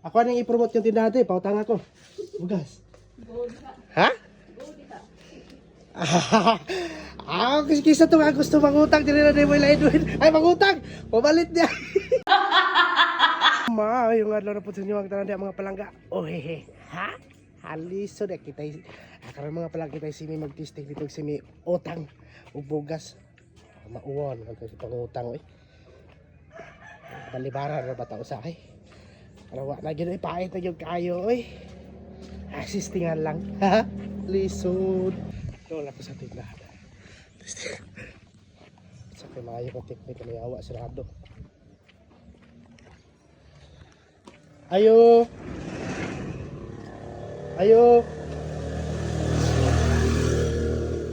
Ako nang i-promote yung tindahan natin, pautang ako. Bugas. Ha? Kisa to nga gusto mangutang, dili na mo ilain. Ay, mangutang! Pabalit niya. Ma, yung adlaw na po sa inyo ang tanan mga palangga. Oh, hehe. Ha? Haliso na kita. Karon mga palangga kita simi mag-testing dito simi utang ug bugas. Mauwan ang sa pangutang oy. Balibara ra bata usahay. Pero wa na gyud ipait na gyud kayo oy. Assistingan lang. Ha? Lisod. Wala ko sa tindahan. Sa kay maayo ko teknik ni awa sirado. Ayo. Ayo.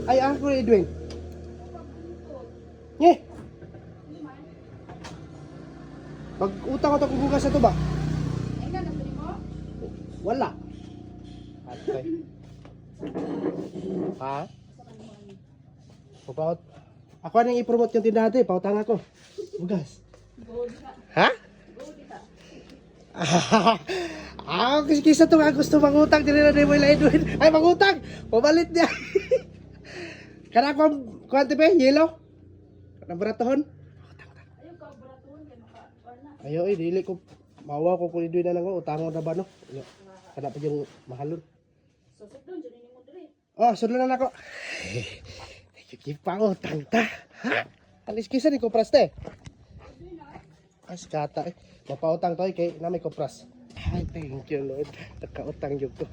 Ay, ako ni Edwin. Nye. Pag-utang ko kung bukas na to ba? Wala. Okay. Ha? Papaut. Ako nang i-promote yung tindahan natin, pautang ako. Bugas. Ha? Kisa to nga gusto mangutang, dili na mo ilain. Ay, mangutang! Pabalit niya. Kana ko kuante pe, yelo. Kana baratohon. Ayo dili ko mawa ko kun idoy na lang ko utangon na ba no. Kana pa yung mahalon. Susudlon jud nimo diri. Oh, sudlon na nako. Kipang utang ta. Ha? Alis kisa ni ko praste. As kata eh. Mapautang to kay na may kopras. Ay, thank you Lord. Nakautang jud ko.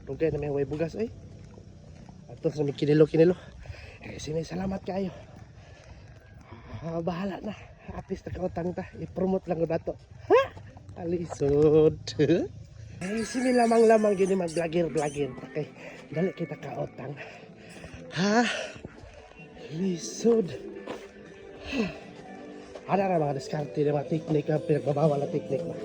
Tungkay na may way bugas ay. Ato sa may kinilo. Sini salamat kayo. Bahala na. At least nakautang ta. I-promote lang ko dato. Ha? Alisod. Ay, sini lamang gini mag-vlogger. Okay. Dali kita kautang. Ha? Alisod. Ada na mga diskarte na mga teknik na pinagbabawal na teknik mo.